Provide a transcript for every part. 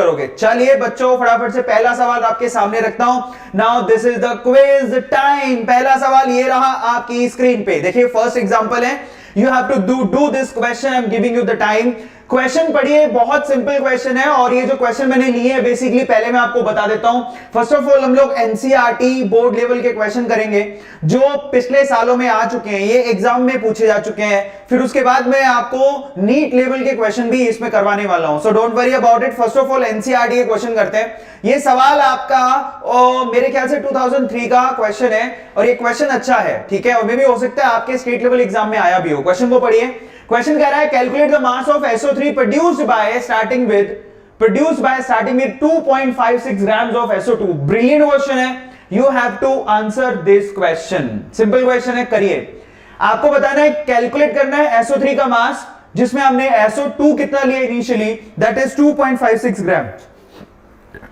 करोगे। चलिए बच्चों फटाफट से पहला सवाल आपके सामने रखता हूं। Now this is the quiz time. पहला सवाल ये रहा आपकी स्क्रीन पे, देखिए फर्स्ट एग्जांपल है। You have to do this question, I am giving you the time. Question पढ़िए, बहुत सिंपल क्वेश्चन है और ये जो क्वेश्चन मैंने लिए हैं बेसिकली पहले मैं आपको बता देता हूं। फर्स्ट ऑफ ऑल हम लोग एनसीईआरटी बोर्ड लेवल के क्वेश्चन करेंगे जो पिछले सालों में आ चुके हैं, ये एग्जाम में पूछे जा चुके हैं। फिर उसके बाद मैं आपको नीट लेवल के क्वेश्चन भी इसमें करवाने वाला हूं, so don't worry about it. First of all NCERT के क्वेश्चन करते हैं। ये सवाल आपका मेरे ख्याल से 2003 का क्वेश्चन है और ये क्वेश्चन अच्छा है, ठीक है, और मे भी हो सकता है आपके स्टेट लेवल एग्जाम में आया भी हो। क्वेश्चन को पढ़िए। क्वेश्चन कह रहा है calculate the mass of SO3 produced by starting with 2.56 grams of SO2। Brilliant question है, you have to answer this question. Simple question है, करिए। आपको बताना है, कैलकुलेट करना है SO3 का मास, जिसमें हमने SO2 कितना लिया initially, that is 2.56 gram.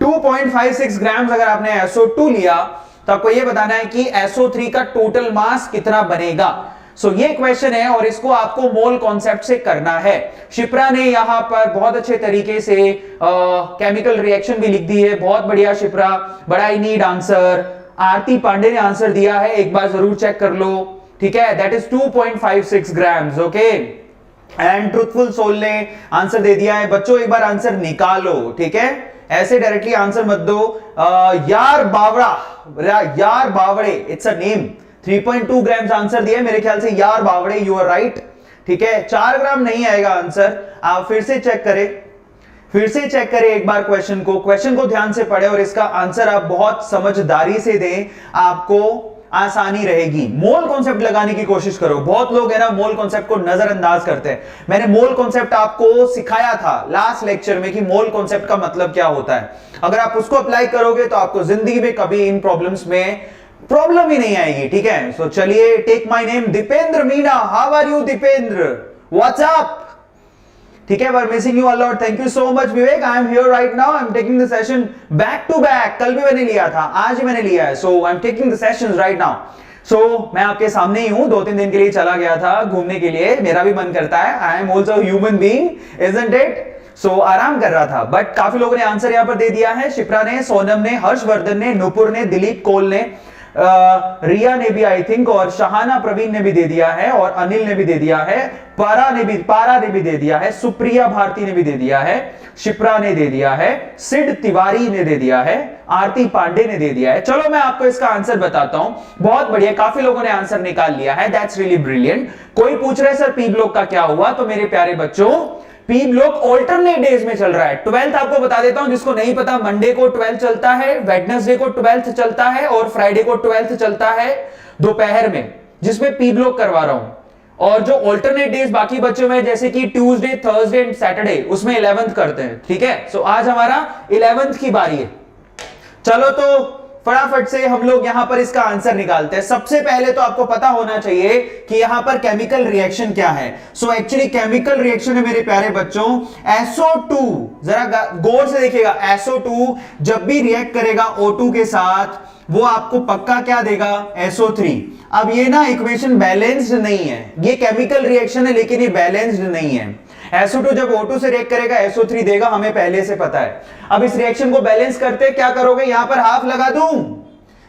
2.56 grams अगर आपने SO2 लिया तो आपको यह बताना है कि SO3 का टोटल मास कितना बनेगा। सो ये क्वेश्चन है और इसको आपको मोल कॉन्सेप्ट से करना है। शिप्रा ने यहां पर बहुत अच्छे तरीके से केमिकल रिएक्शन भी लिख दी है, बहुत बढ़िया शिप्रा, बड़ा ही नीड आंसर। आरती पांडे ने आंसर दिया है, एक बार जरूर चेक कर लो, ठीक है, that is 2.56 grams, okay. And truthful soul ने आंसर दे दिया है। बच्चों एक बार आंसर निकालो, ठीक है, ऐसे डायरेक्टली आंसर मत दो। यार बावड़े, it's a name. 3.2 grams answer दिया मेरे ख्याल से, यार बावड़े, यू आर राइट, ठीक है। 4 ग्राम नहीं आएगा आंसर, आप फिर से चेक करें एक बार क्वेश्चन को ध्यान से पढ़े और इसका आंसर आप बहुत समझदारी से दें, आपको आसानी रहेगी। मोल कॉन्सेप्ट लगाने की कोशिश करो। बहुत लोग है ना मोल कॉन्सेप्ट को नजरअंदाज करते हैं। मैंने मोल कॉन्सेप्ट आपको सिखाया था लास्ट लेक्चर में कि मोल कॉन्सेप्ट का मतलब क्या होता है। अगर आप उसको अप्लाई करोगे तो आपको जिंदगी में कभी इन प्रॉब्लम्स में प्रॉब्लम ही नहीं आएगी, ठीक है। सो चलिए, take my name Dipendra Meena. How are you Dipendra, what's up, ठीक है, we are missing you a lot. Thank you so much Vivek, I am here right now, I am taking the session back to back. कल भी मैंने लिया था, आज ही मैंने लिया है, so I am taking the sessions right now. So मैं आपके सामने ही हूं, 2-3 दिन के लिए चला गया था घूमने के लिए, मेरा भी मन करता है, I am also human being, isn't it. So आराम कर रहा था, बट काफी लोगों ने आंसर यहां पर दे दिया है। शिप्रा ने, सोनम ने, हर्षवर्धन ने, नुपुर ने, दिलीप कोल ने, रिया ने भी आई थिंक, और शहाना प्रवीण ने भी दे दिया है, और अनिल ने भी दे दिया है, पारा ने भी दे दिया है, सुप्रिया भारती ने भी दे दिया है, शिप्रा ने दे दिया है, सिड तिवारी ने दे दिया है, आरती पांडे ने दे दिया है। चलो मैं आपको इसका आंसर बताता हूं। बहुत बढ़िया, काफी लोगों ने आंसर निकाल लिया है, दैट्स रियली ब्रिलियंट। कोई पूछ रहे सर पी ब्लॉक का क्या हुआ, तो मेरे प्यारे बच्चों पी ब्लॉक ऑल्टरनेट डेज में चल रहा है। 12th आपको बता देता हूं, जिसको नहीं पता, मंडे को 12th चलता है, वेडनेसडे को 12th चलता है और फ्राइडे को 12th चलता है दोपहर में, जिसमें पी ब्लॉक करवा रहा हूं। और जो ऑल्टरनेट डेज बाकी बच्चों में, जैसे कि ट्यूसडे, थर्सडे एंड सैटरडे, उसमें 11th करते हैं, ठीक है। सो आज हमारा 11th की बारी है। चलो तो फटाफट से हम लोग यहां पर इसका आंसर निकालते हैं। सबसे पहले तो आपको पता होना चाहिए कि यहां पर केमिकल रिएक्शन क्या है। सो एक्चुअली केमिकल रिएक्शन है मेरे प्यारे बच्चों SO2, जरा गौर से देखिएगा, SO2 जब भी रिएक्ट करेगा O2 के साथ, वो आपको पक्का क्या देगा, SO3। अब ये ना इक्वेशन बैलेंस्ड नहीं है, ये केमिकल रिएक्शन है लेकिन ये बैलेंस्ड नहीं है। SO2 जब O2 से रिएक्ट करेगा SO3 देगा, हमें पहले से पता है। अब इस रिएक्शन को बैलेंस करते क्या करोगे, यहां पर हाफ लगा दूं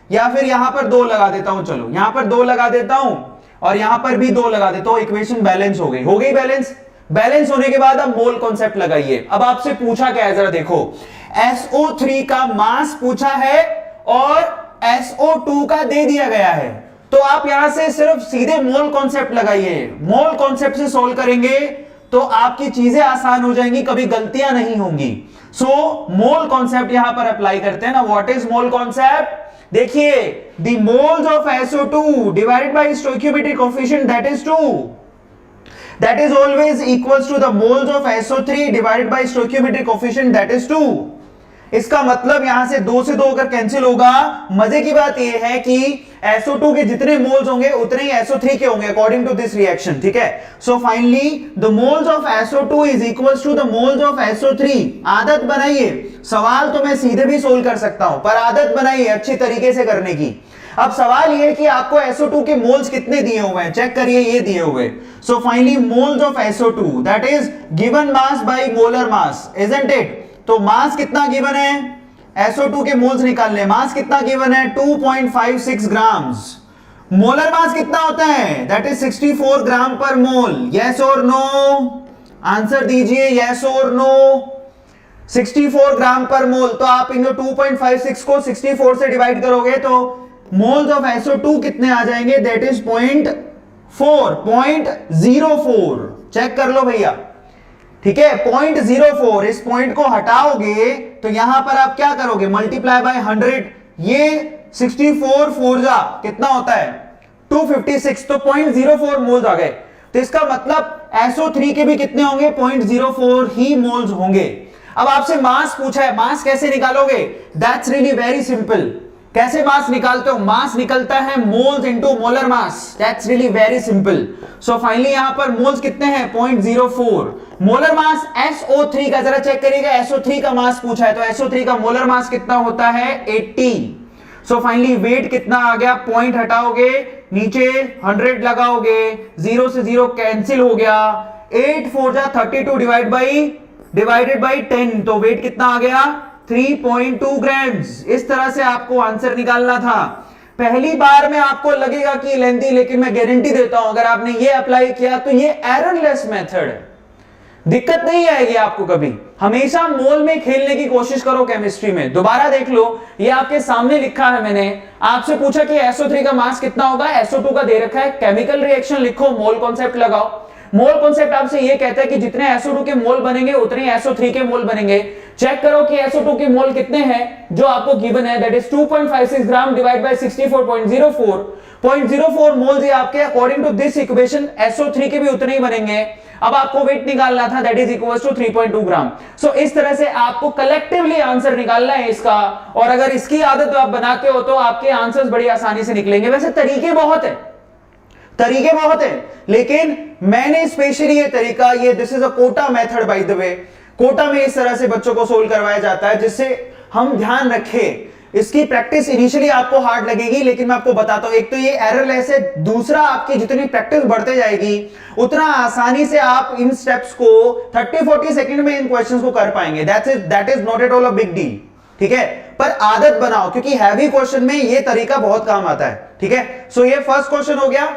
या फिर यहां पर 2 लगा देता हूं। चलो यहां पर 2 लगा देता हूं और यहां पर भी 2 लगा देता हूं। इक्वेशन बैलेंस हो गई बैलेंस होने के बाद अब मोल कॉन्सेप्ट लगाइए। अब आपसे पूछा क्या है, जरा देखो, SO3 का मास पूछा है और SO2 का दे दिया गया है, तो आप यहां से सिर्फ सीधे मोल कॉन्सेप्ट लगाइए। मोल कॉन्सेप्ट से सोल्व करेंगे तो आपकी चीजें आसान हो जाएंगी, कभी गलतियां नहीं होंगी। सो मोल कॉन्सेप्ट यहां पर अप्लाई करते हैं ना। व्हाट इज मोल कॉन्सेप्ट, देखिए, the moles of SO2 divided by stoichiometric coefficient that is 2, that is always equals to the moles of SO3 divided by stoichiometric coefficient that is 2। इसका मतलब यहां से 2 से 2 अगर कैंसिल होगा। मजे की बात यह है कि SO2 के जितने मोल्स होंगे उतने ही SO3 के होंगे अकॉर्डिंग टू दिस रिएक्शन, ठीक है। So finally the moles of SO2 is equals to the moles of SO3। आदत बनाइए, सवाल तो मैं सीधे भी सोल्व कर सकता हूं, पर आदत बनाइए अच्छी तरीके से करने की। अब सवाल यह है कि आपको SO2 के मोल्स कितने दिए हुए हैं, चेक करिए, ये दिए हुए। So finally moles of SO2 that is given mass by molar mass, isn't it. तो मास कितना गिवन है, SO2 के मोल्स निकालने, मास कितना गिवन है 2.56 ग्राम्स, मोलर मास कितना होता है दैट इज 64 ग्राम पर मोल, यस और नो, आंसर दीजिए यस और नो। 64 ग्राम पर मोल, तो आप इन 2.56 को 64 से डिवाइड करोगे तो मोल्स ऑफ SO2 कितने आ जाएंगे दैट इज 0.04, चेक कर लो भैया, ठीक है 0.04, इस पॉइंट को हटाओगे तो यहां पर आप क्या करोगे मल्टीप्लाई बाय 100, ये 64 4 जा कितना होता है 256, तो 0.04 मोल्स आ गए, तो इसका मतलब SO3 के भी कितने होंगे 0.04 ही मोल्स होंगे। अब आपसे मास पूछा है, मास कैसे निकालोगे, दैट्स रियली वेरी सिंपल, कैसे मास निकालते हो, मास निकलता है moles into molar mass, that's really very simple. So finally यहां पर मोल्स कितने हैं 0.04, मोलर मास SO3 का जरा चेक करिएगा, SO3 का मास पूछा है तो SO3 का मोलर मास कितना होता है 80। सो फाइनली वेट कितना आ गया, पॉइंट हटाओगे नीचे 100 लगाओगे, 0 से 0 कैंसिल हो गया, 8 4 जा 32 डिवाइडेड बाई 10, तो वेट कितना आ गया 3.2 ग्राम्स। इस तरह से आपको आंसर निकालना था। पहली बार में आपको लगेगा कि लेंथी, लेकिन मैं गारंटी देता हूं अगर आपने ये अप्लाई किया तो ये एररलेस मेथड है, दिक्कत नहीं आएगी आपको कभी। हमेशा मोल में खेलने की कोशिश करो केमिस्ट्री में। दोबारा देख लो, ये आपके सामने लिखा है मैंने, आपसे पूछा कि SO3 का मास कितना होगा, SO2 का दे रखा है, केमिकल रिएक्शन लिखो, मोल कॉन्सेप्ट लगाओ। मोल कॉन्सेप्ट आपसे ये कहता है कि जितने SO2 के मोल बनेंगे उतने SO3 के मोल बनेंगे। चेक करो कि SO2 के मोल कितने हैं जो आपको गिवन है, that is 2.56 gram divide by 64.04 moles ये आपके according to this equation SO3 के भी उतने ही बनेंगे। अब आपको वेट निकालना था दैट इज इक्वल टू 3.2 ग्राम। सो इस तरह से आपको कलेक्टिवली आंसर निकालना है इसका, और अगर इसकी आदत आप बनाते हो तो आपके आंसर्स बड़ी आसानी से निकलेंगे। वैसे तरीके बहुत है, लेकिन मैंने स्पेशली ये तरीका, ये this is a Kota method by the way, Kota में इस तरह से बच्चों को सोल्व करवाया जाता है जिससे हम ध्यान रखें। इसकी प्रैक्टिस इनिशियली आपको हार्ड लगेगी, लेकिन मैं आपको बताता हूं, एक तो ये एररलेस है, दूसरा आपकी जितनी प्रैक्टिस बढ़ते जाएगी उतना आसानी से आप इन स्टेप्स को 30-40 सेकंड में इन क्वेश्चंस को कर पाएंगे। That is not at all a big deal, ठीक है, पर आदत बनाओ क्योंकि हैवी क्वेश्चन में ये तरीका बहुत काम आता है, ठीक है। सो ये फर्स्ट क्वेश्चन हो गया।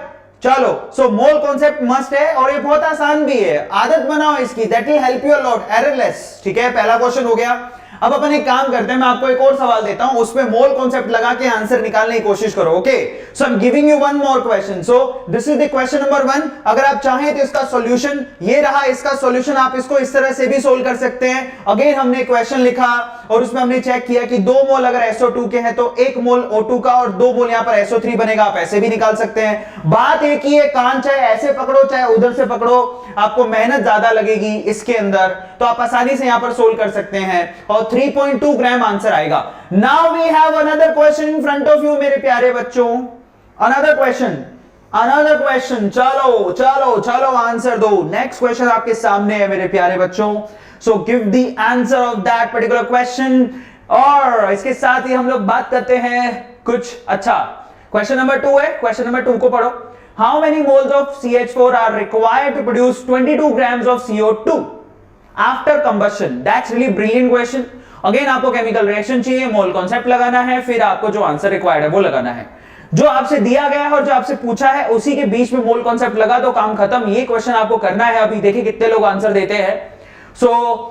चलो, सो मोल कॉन्सेप्ट मस्ट है और ये बहुत आसान भी है, आदत बनाओ इसकी, that will help you a lot, errorless, ठीक है। पहला क्वेश्चन हो गया। अब अपन एक काम करते हैं, मैं आपको एक और सवाल देता हूं, उसमें मोल कॉन्सेप्ट लगा के आंसर निकालने की कोशिश करो, okay. So I am giving you one more question, so this is the question number 1। अगर आप चाहें तो इसका सॉल्यूशन ये रहा, इसका सॉल्यूशन आप इसको इस तरह से भी सोल्व कर सकते हैं। अगेन हमने क्वेश्चन लिखा और उसमें हमने चेक किया कि 2 मोल अगर SO2 के हैं तो 1 मोल O2 का और 2 मोल यहां पर SO3 बनेगा, आप ऐसे भी निकाल सकते हैं। बात एक ही है, कान चाहे ऐसे पकड़ो चाहे उधर से पकड़ो, आपको मेहनत ज्यादा लगेगी इसके अंदर, तो आप आसानी से यहां पर सोल्व कर सकते हैं और 3.2 ग्राम आंसर आएगा। Now we have another question in front of you मेरे प्यारे बच्चों, अनदर क्वेश्चन। चलो आंसर दो। नेक्स्ट क्वेश्चन आपके सामने है मेरे प्यारे बच्चों, so give the answer of that particular question. और इसके साथ ही हम लोग बात करते हैं कुछ अच्छा। क्वेश्चन नंबर 2 है, क्वेश्चन नंबर 2 को पढ़ो। How many moles of CH4 are required to produce 22 grams of CO2 after combustion? That's really brilliant question. Again आपको केमिकल रिएक्शन चाहिए, मोल कॉन्सेप्ट लगाना है, फिर आपको जो आंसर रिक्वायर्ड है वो लगाना है। जो आपसे दिया गया है और जो आपसे पूछा है उसी के बीच में मोल कॉन्सेप्ट लगा दो, काम खत्म। ये क्वेश्चन आपको करना है। अभी देखिए कितने लोग आंसर देते हैं।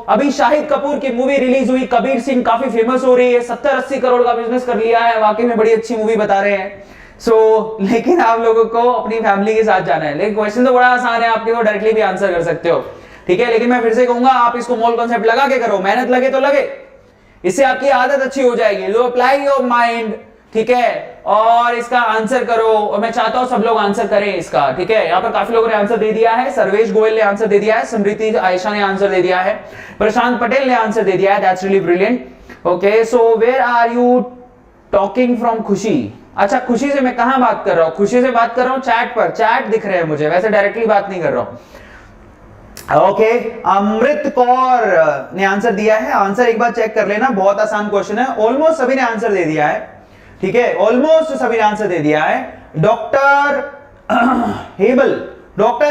अभी शाहिद कपूर की मूवी रिलीज हुई कबीर सिंह, काफी फेमस हो रही है, 70-80 करोड़ का बिजनेस कर लिया है, वाकई में बड़ी अच्छी मूवी बता रहे हैं। लेकिन आप लोगों को अपनी फैमिली के साथ जाना है। लेकिन क्वेश्चन तो बड़ा आसान है, आपके वो डायरेक्टली भी आंसर कर सकते हो, ठीक है। लेकिन मैं फिर से कहूंगा आप इसको मोल कॉन्सेप्ट लगा के करो, मेहनत लगे तो लगे, इससे आपकी आदत अच्छी हो जाएगी। लो अप्लाई योर माइंड, ठीक है, और इसका आंसर करो। और मैं चाहता हूं सब लोग आंसर करें इसका, ठीक है। यहां पर काफी लोगों ने आंसर दे दिया है। सर्वेश गोयल ने आंसर दे दिया है, समृति आयशा ने आंसर दे दिया है, प्रशांत पटेल ने आंसर दे दिया है। That's really brilliant. Okay, so where are you talking from? Khushi. अच्छा, खुशी से मैं कहां बात कर रहा हूं? खुशी से बात कर रहा हूं चैट पर, चैट दिख रहे हैं मुझे, वैसे डायरेक्टली बात नहीं कर रहा हूं। ओके, अमृत कौर ने आंसर दिया है। आंसर एक बार चेक कर लेना, बहुत आसान क्वेश्चन है, ऑलमोस्ट सभी ने आंसर दे दिया है, ठीक है, ऑलमोस्ट सभी ने आंसर दे दिया है। डॉक्टर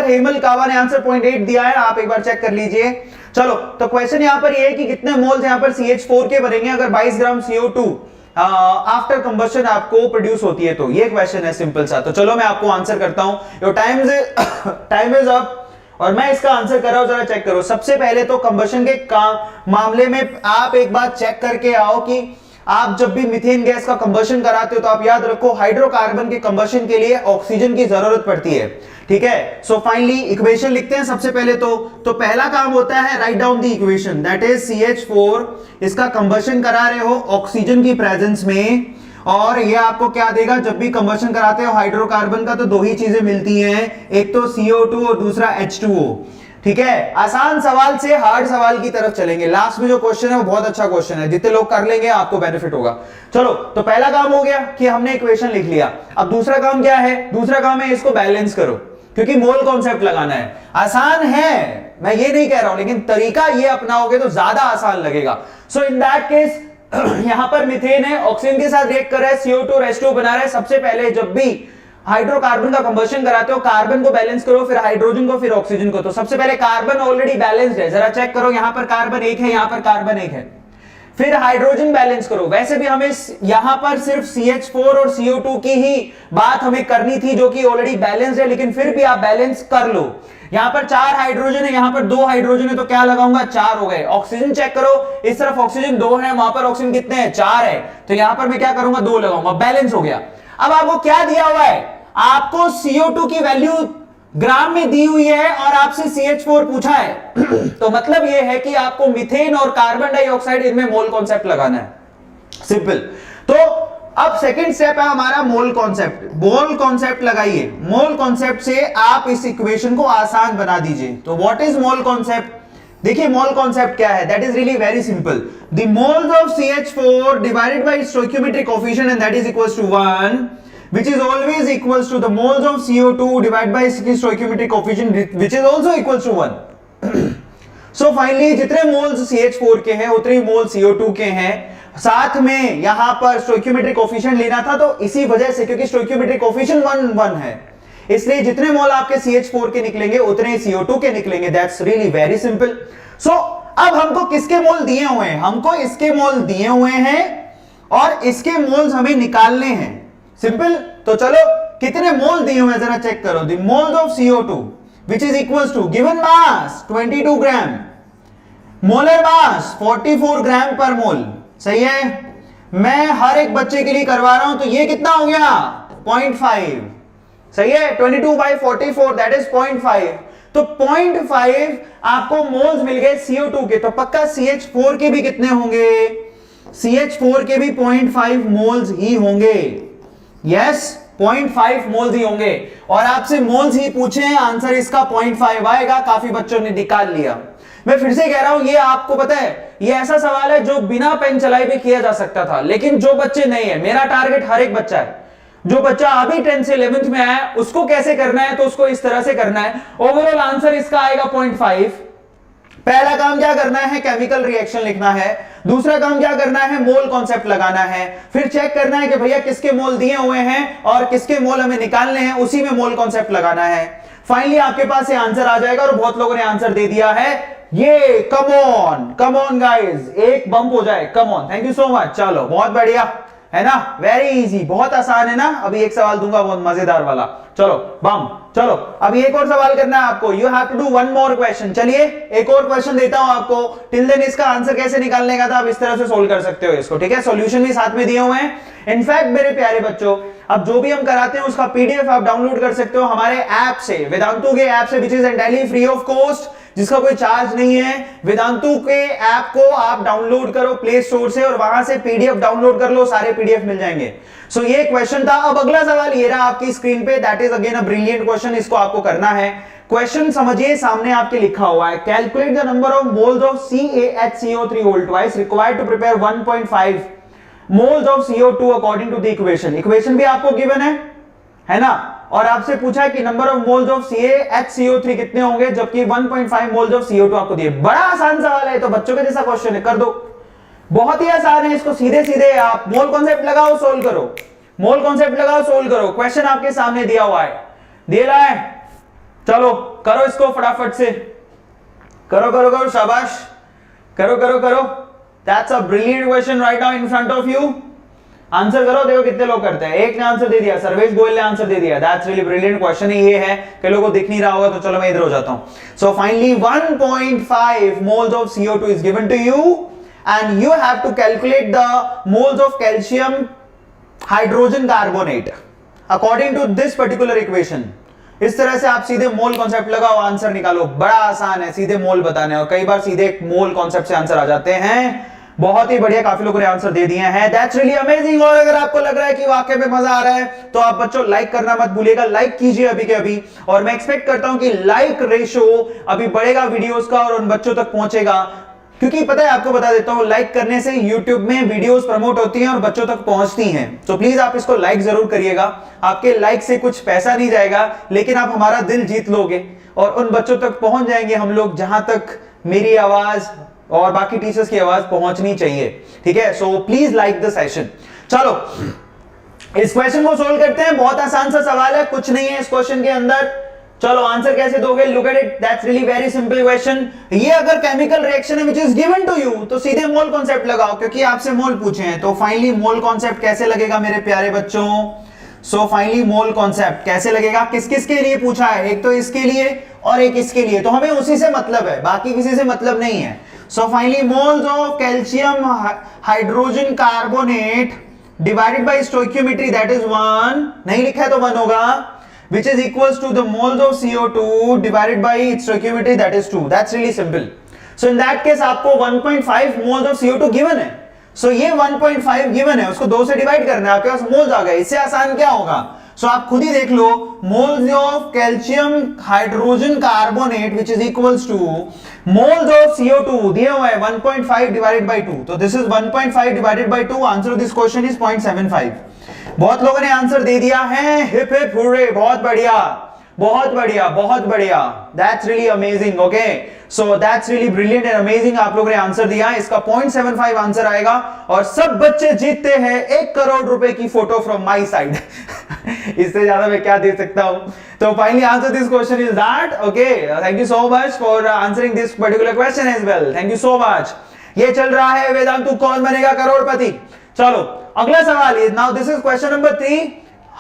हेमल कावा ने आंसर 0.8 दिया है, आप एक बार चेक कर लीजिए। चलो तो क्वेश्चन यहां पर ये है कि कितने मोल्स यहां पर CH4 के बनेंगे अगर 22 ग्राम CO2 आफ्टर कंबशन आपको प्रोड्यूस होती है। तो ये क्वेश्चन है सिंपल सा। तो चलो मैं आपको आंसर करता हूं। योर टाइम इज अप और मैं इसका आंसर कर रहा हूं, जरा चेक करो। सबसे पहले तो कंबशन के मामले में आप एक बात चेक करके आओ कि आप जब भी मीथेन गैस का कंबशन कराते हो तो आप याद रखो हाइड्रोकार्बन के कंबशन के लिए ऑक्सीजन की जरूरत पड़ती है, ठीक है। सो फाइनली इक्वेशन लिखते हैं सबसे पहले। तो पहला काम होता है write down the equation, that is CH4 इसका कंबशन करा रहे हो ऑक्सीजन की प्रेजेंस में, और ये आपको क्या देगा, जब भी कंबशन कराते हो हाइड्रोकार्बन का तो दो ही चीजें मिलती हैं, एक तो CO2 और दूसरा H2O, ठीक है। आसान सवाल से हार्ड सवाल की तरफ चलेंगे। लास्ट में जो क्वेश्चन है वो बहुत अच्छा क्वेश्चन है, जितने लोग कर लेंगे आपको बेनिफिट होगा। चलो तो पहला काम हो गया कि हमने इक्वेशन लिख लिया। अब दूसरा काम क्या है, दूसरा काम है इसको बैलेंस करो, क्योंकि मोल कॉन्सेप्ट लगाना है। आसान है, मैं ये नहीं कह रहा हूं, लेकिन तरीका ये अपनाओगे तो ज्यादा आसान लगेगा। सो इन दैट केस यहां पर मीथेन है, ऑक्सीजन के साथ रिएक्ट कर रहा है, CO2 और H2O बना रहा है। सबसे पहले जब भी हाइड्रोकार्बन का कंबशन कराते हो कार्बन को बैलेंस करो, फिर हाइड्रोजन को, फिर ऑक्सीजन को। तो सबसे पहले कार्बन ऑलरेडी बैलेंस्ड है, जरा चेक करो, यहां पर कार्बन एक है, यहां पर कार्बन एक है। फिर हाइड्रोजन बैलेंस करो। वैसे भी हमें यहां पर सिर्फ CH4 और CO2 की ही बात हमें करनी थी, जो कि ऑलरेडी बैलेंस्ड है, लेकिन फिर भी आप बैलेंस कर लो। यहां पर 4 हाइड्रोजन है, यहां पर 2 हाइड्रोजन है, तो क्या लगाऊंगा, 4 हो गए। ऑक्सीजन चेक करो, इस तरफ ऑक्सीजन 2 है, वहां पर ऑक्सीजन कितने हैं, 4 है, तो यहां पर मैं क्या करूंगा, 2 लगाऊंगा, बैलेंस हो गया। अब आपको क्या दिया हुआ है, आपको CO2 की वैल्यू ग्राम में दी हुई है और आपसे CH4 पूछा है तो मतलब यह है कि आपको मीथेन और कार्बन डाइऑक्साइड इनमें मोल कॉन्सेप्ट लगाना है, सिंपल। तो अब सेकंड स्टेप है हमारा मोल कॉन्सेप्ट। मोल कॉन्सेप्ट लगाइए, मोल कॉन्सेप्ट से आप इस इक्वेशन को आसान बना दीजिए। तो व्हाट इज मोल कॉन्सेप्ट, देखिए मोल कॉन्सेप्ट क्या है, that is really very simple. The moles of CH4 divided by stoichiometric coefficient and that is equals to 1, which is always equals to the moles of CO2 divided by stoichiometric coefficient, which is also equals to 1. So finally जितने moles CH4 के हैं उतने मोल CO2 के हैं। साथ में यहां पर स्टोइकियोमेट्रिक कोएफिशिएंट लेना था, तो इसी वजह से, क्योंकि स्टोइकियोमेट्रिक कोएफिशिएंट 1 है, इसलिए जितने मोल आपके CH4 के निकलेंगे उतने CO2 के निकलेंगे। That's really very simple. So अब हमको किसके मोल दिए हुए हैं, हमको इसके मोल दिए हुए हैं और इसके मोल्स हमें निकालने हैं, सिंपल। तो चलो कितने मोल दिए हुए हैं जरा चेक करो। The moles of CO2 which is equals to given mass 22 gram, molar mass 44 ग्राम पर मोल, सही है। मैं हर एक बच्चे के लिए करवा रहा हूं, तो ये कितना हो गया, 0.5, सही है। 22 by 44 दैट इज 0.5। तो 0.5 आपको मोल्स मिल गए CO2 के, तो पक्का CH4 के भी कितने होंगे, CH4 के भी 0.5 मोल्स ही होंगे। यस 0.5 मोल्स ही होंगे, और आपसे मोल्स ही पूछे हैं, आंसर इसका 0.5 आएगा। काफी बच्चों ने निकाल लिया। मैं फिर से कह रहा हूं, ये आपको पता है, ये ऐसा सवाल है जो बिना पेन चलाए भी किया जा सकता था, लेकिन जो बच्चे नहीं है, मेरा टारगेट हर एक बच्चा है। जो बच्चा अभी 10 से 11th में आया है उसको कैसे करना है, तो उसको इस तरह से करना है। ओवरऑल आंसर इसका आएगा 0.5। पहला काम क्या करना है, केमिकल रिएक्शन लिखना है। दूसरा काम क्या करना है, मोल कॉन्सेप्ट लगाना है। फिर चेक करना है कि भैया किसके मोल दिए हुए हैं और किसके मोल हमें निकालने हैं, उसी में मोल कॉन्सेप्ट लगाना है। फाइनली आपके पास ये आंसर आ जाएगा, और बहुत लोगों ने आंसर दे दिया है। ये कम ऑन गाइस, एक बम्प हो जाए, come on, thank you so much. चलो बहुत बढ़िया है ना, वेरी इजी, बहुत आसान है ना। अभी एक सवाल दूंगा बहुत मजेदार वाला, चलो बम। चलो अभी एक और सवाल करना है आपको, you have to do one more question. चलिए एक और क्वेश्चन देता हूं आपको, टिल देन इसका आंसर कैसे निकालने का था आप इस तरह से सोल्व कर सकते हो इसको, ठीक है। सॉल्यूशन भी साथ में दिए हुए हैं। इनफैक्ट मेरे प्यारे बच्चों, अब जो भी हम कराते हैं उसका PDF आप डाउनलोड कर सकते हो हमारे ऐप से, वेदांतु के ऐप से, which is entirely free of cost, जिसका कोई चार्ज नहीं है। वेदांतु के ऐप को आप डाउनलोड करो प्ले स्टोर से, और वहां से PDF डाउनलोड कर लो, सारे PDF मिल जाएंगे। सो ये क्वेश्चन था। अब अगला सवाल ये रहा आपकी स्क्रीन पे, that is again a brilliant question, इसको आपको करना है। क्वेश्चन समझिए, सामने आपके लिखा हुआ है, calculate the number of moles of CaHCO3 whole twice required to prepare 1.5 moles of CO2 according to the equation. Equation भी आपको गिवन है ना, और आपसे पूछा है कि number of moles of CaHCO3 कितने होंगे, जबकि 1.5 मोल्स ऑफ CO2 आपको दिए। बड़ा आसान सवाल है, तो बच्चों के जैसा क्वेश्चन है, कर दो, बहुत ही आसान है। इसको सीधे सीधे आप मोल कॉन्सेप्ट लगाओ, सोल्व करो, मोल कॉन्सेप्ट लगाओ, सोल्व करो। क्वेश्चन आपके सामने दिया हुआ है, दे रहा है, चलो करो इसको फटाफट से। करो करो करो, शाबाश, करो करो करो। That's a brilliant question right now in front of you. Answer करो, देखो कितने लोग करते हैं। एक ने आंसर दे दिया, सर्वेश गोयल ने आंसर दे दिया। दैट्स रियली ब्रिलियंट क्वेश्चन ये है, कई लोगों को दिख नहीं रहा होगा तो चलो मैं इधर हो जाता हूं। So finally 1.5 moles of CO2 is given to you and you have to calculate the moles of calcium hydrogen carbonate according to this particular equation। इस तरह से आप सीधे मोल कॉन्सेप्ट लगाओ, आंसर निकालो। बड़ा आसान है, सीधे मोल बताने, और कई बार सीधे मोल कॉन्सेप्ट से आंसर आ जाते हैं। बहुत ही बढ़िया, काफी लोगों ने आंसर दे दिए हैं। That's really amazing. और अगर आपको लग रहा है कि वाकई में मजा आ रहा है तो आप बच्चों लाइक करना मत भूलिएगा, लाइक कीजिए अभी के अभी। और मैं एक्सपेक्ट करता हूं कि लाइक रेशो अभी बढ़ेगा वीडियोस का और उन बच्चों तक पहुंचेगा, क्योंकि पता है, आपको बता देता हूं, लाइक करने से YouTube में वीडियोस प्रमोट होती हैं और बच्चों तक पहुंचती हैं। तो प्लीज आप इसको लाइक जरूर करिएगा। आपके लाइक से कुछ पैसा नहीं जाएगा, लेकिन आप हमारा दिल जीत लोगे और उन बच्चों तक पहुंच जाएंगे हम लोग जहां तक मेरी आवाज और बाकी टीचर्स की आवाज पहुंचनी चाहिए। ठीक है, so please like the session. चलो इस क्वेश्चन को सोल्व करते हैं। बहुत आसान सा सवाल है, कुछ नहीं है इस क्वेश्चन के अंदर। चलो आंसर कैसे दोगे? Look at it, that's really very simple question. ये अगर केमिकल रिएक्शन है which is given to you तो सीधे मोल कॉन्सेप्ट लगाओ, क्योंकि आपसे मोल पूछे हैं। तो फाइनली मोल कॉन्सेप्ट कैसे लगेगा मेरे प्यारे बच्चों? सो फाइनली मोल कॉन्सेप्ट कैसे लगेगा? किस किस के लिए पूछा है? एक तो इसके लिए और एक इसके लिए, तो हमें उसी से मतलब है, बाकी किसी से मतलब नहीं है। So finally moles of calcium hydrogen carbonate divided by stoichiometry, that is 1, नहीं लिखा है तो 1 होगा, which is equals to the moles of CO2 divided by its stoichiometry, that is 2. That's really simple. So in that case आपको 1.5 moles of CO2 given है। So ये 1.5 given है, उसको 2 से डिवाइड करना है, आपके पास मोल्स आ गए। इससे आसान क्या होगा? So आप खुद ही देख लो, moles of calcium hydrogen carbonate which is equals to moles of CO2 दिए हुए हैं 1.5 divided by 2। तो this is 1.5 divided by 2। Answer of this question is 0.75। बहुत लोगों ने आंसर दे दिया है, हिप हिप हुर्रे, बहुत बढ़िया बहुत बढ़िया बहुत बढ़िया। That's really amazing. Okay, so that's really brilliant and amazing. आप लोगों ने आंसर दिया, इसका 0.75 आंसर आएगा और सब बच्चे जीतते हैं 1 करोड़ रुपए की फोटो फ्रॉम माई साइड। इससे ज्यादा मैं क्या दे सकता हूं? तो finally answer this question is that. Okay, thank you so much for answering this particular question as well. Thank you so much. ये चल रहा है वेदांतु कौन बनेगा करोड़पति। चलो अगला सवाल है। Now this is question number 3।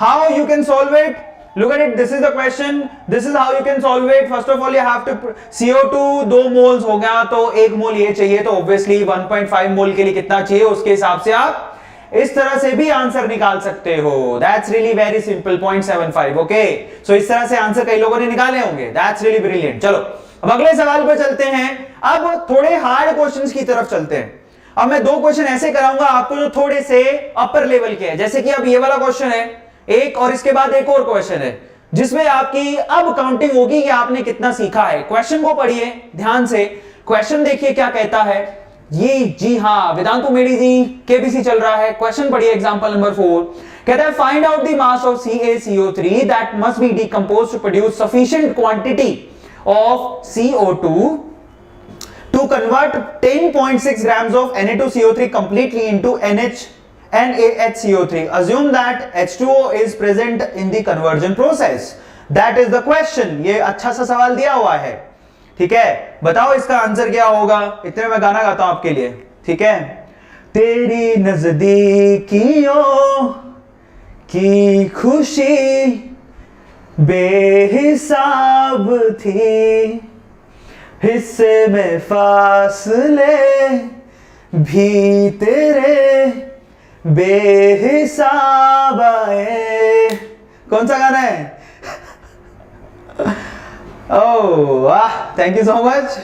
How you can solve it? Look at it, this is the question, this is how you can solve it। First of all you have to, CO2 2 moles हो गया तो 1 मोल ये चाहिए, तो obviously 1.5 मोल के लिए कितना चाहिए उसके हिसाब से आप इस तरह से भी आंसर निकाल सकते हो। That's really very simple, 0.75। okay, so इस तरह से आंसर कई लोगों ने निकाले होंगे। That's really brilliant। चलो अब अगले सवाल पर चलते हैं। अब थोड़े हार्ड क्वेश्चंस की तरफ चलते हैं। अब मैं 2 क्वेश्चन ऐसे कराऊंगा आपको जो थोड़े से अपर लेवल के हैं, जैसे कि अब ये वाला क्वेश्चन है एक, और इसके बाद एक और क्वेश्चन है जिसमें आपकी अब काउंटिंग होगी कि आपने कितना सीखा है। क्वेश्चन को पढ़िए ध्यान से, क्वेश्चन देखिए क्या कहता है ये। जी हाँ, वेदांतु मेडी जी केबीसी चल रहा है। क्वेश्चन पढ़िए, एग्जांपल नंबर 4 कहता है find out the mass of CaCO3 that must be decomposed to produce sufficient quantity of CO2 to convert 10.6 grams of Na2CO3 completely into NaHCO3. Assume that H2O is present in the conversion process. That is the question। ये अच्छा सा सवाल दिया हुआ है, ठीक है। बताओ इसका आंसर क्या होगा। इतने में गाना गाता हूं आपके लिए, ठीक है। तेरी नजदीकियों की खुशी बेहिसाब थी, हिस्से में फासले भी तेरे बेहिसाब आए। कौन सा गाना है? ओह वाह, थैंक यू सो मच।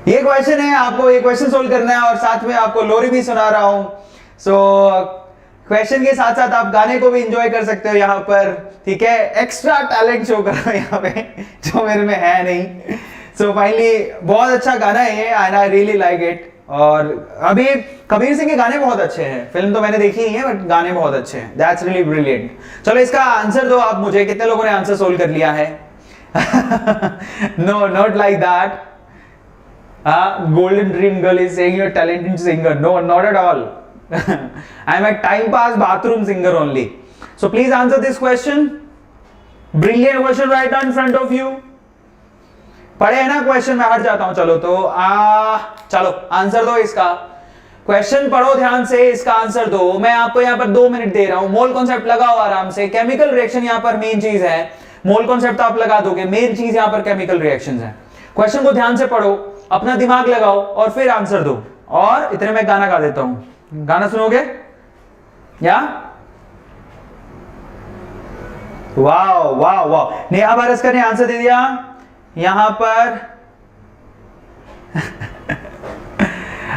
ये क्वेश्चन है, आपको ये क्वेश्चन सोल्व करना है और साथ में आपको लोरी भी सुना रहा हूं। सो क्वेश्चन के साथ साथ आप गाने को भी एंजॉय कर सकते हो यहाँ पर, ठीक है। एक्स्ट्रा टैलेंट शो कर रहा हूं यहाँ पे जो मेरे में है नहीं। सो फाइनली बहुत अच्छा गाना है ये, and I really like it. और अभी कबीर सिंह के गाने बहुत अच्छे हैं। फिल्म तो मैंने देखी नहीं है बट गाने बहुत अच्छे हैं। That's really brilliant. चलो इसका आंसर दो आप मुझे, कितने लोगों ने आंसर सोल्व कर लिया है? No, not like that. Golden Dream Girl is saying you're a talented singer. No, not at all. I'm a time pass bathroom singer only. So please answer this question. Brilliant question right now in front of you. पढ़े है ना question, मैं हट जाता हूं। चलो तो चलो आंसर दो इसका, क्वेश्चन पढ़ो ध्यान से, इसका आंसर दो। मैं आपको यहां पर 2 मिनट दे रहा हूं, मोल कॉन्सेप्ट लगाओ आराम से। केमिकल रिएक्शन यहां पर मेन चीज है, मोल कॉन्सेप्ट आप लगा दोगे, मेन चीज यहां पर केमिकल रिएक्शंस है। क्वेश्चन को ध्यान से पढ़ो, अपना दिमाग लगाओ और फिर आंसर दो। और इतने में गाना गा देता हूं, गाना सुनोगे या? वाह वाह वाह, नेहा भारस्कर ने आंसर दे दिया यहां पर।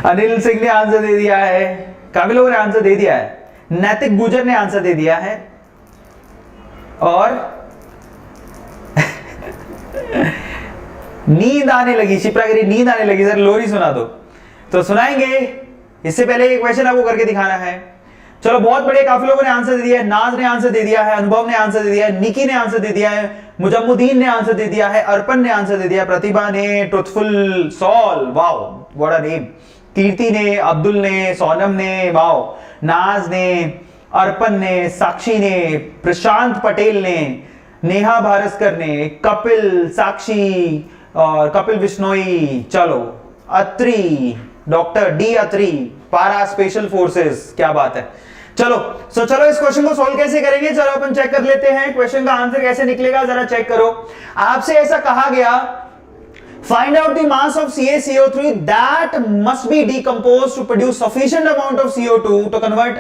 अनिल सिंह ने आंसर दे दिया है, काफी लोगों ने आंसर दे दिया है। नैतिक गुजर ने आंसर दे दिया है। और नींद आने लगी, शिप्रा कह रही नींद आने लगी सर, लोरी सुना दो। तो सुनाएंगे, इससे पहले एक क्वेश्चन आपको करके दिखाना है। चलो बहुत बढ़िया, काफी लोगों ने आंसर दे दिया है। नाज ने आंसर दे दिया है, अनुभव ने आंसर दे दिया है, निकी ने आंसर दे दिया है, मुजम्मुद्दीन ने आंसर दे दिया है, अर्पण ने आंसर दे दिया, प्रतिभा ने, truthful soul, wow what a name, Kirti ने, अब्दुल ने, सोनम ने, वाओ, नाज ने, अर्पण ने, साक्षी ने, प्रशांत पटेल ने, नेहा भारस्कर ने, कपिल, साक्षी और कपिल बिश्नोई। चलो अत्री, डॉक्टर डी अत्री, पारा स्पेशल फोर्सेस, क्या बात है। चलो चलो इस क्वेश्चन को सॉल्व कैसे करेंगे, चलो अपन चेक कर लेते हैं। क्वेश्चन का आंसर कैसे निकलेगा जरा चेक करो। आपसे ऐसा कहा गया, find out the mass of CaCO3 that must be decomposed to produce sufficient amount of CO2 to convert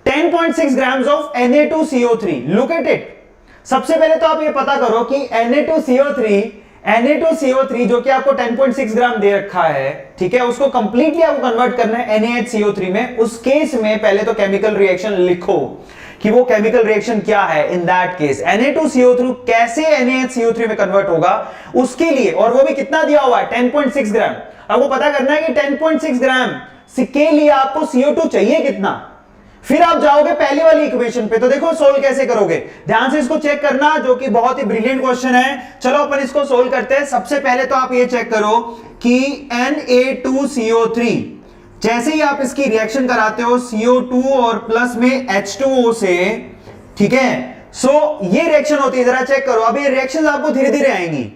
10.6 grams of Na2CO3। Look at it. सबसे पहले तो आप ये पता करो कि Na2CO3 जो कि आपको 10.6 ग्राम दे रखा है, ठीक है, उसको कंप्लीटली आपको कन्वर्ट करना है NaHCO3 में। उस केस में पहले तो केमिकल रिएक्शन लिखो कि वो केमिकल रिएक्शन क्या है। इन दैट केस Na2CO3 कैसे NaHCO3 में कन्वर्ट होगा उसके लिए, और वो भी कितना दिया हुआ है 10.6 ग्राम। आपको पता करना है कि 10.6 ग्राम के लिए आपको CO2 चाहिए कितना। फिर आप जाओगे पहली वाली इक्वेशन पे। तो देखो सोल्व कैसे करोगे, ध्यान से इसको चेक करना, जो कि बहुत ही ब्रिलियंट क्वेश्चन है। चलो अपन इसको सोल्व करते हैं। सबसे पहले तो आप ये चेक करो कि Na2CO3 जैसे ही आप इसकी रिएक्शन कराते हो CO2 और प्लस में H2O से, ठीक है, सो ये रिएक्शन होती है, जरा चेक करो। अब ये रिएक्शन आपको धीरे धीरे आएंगी।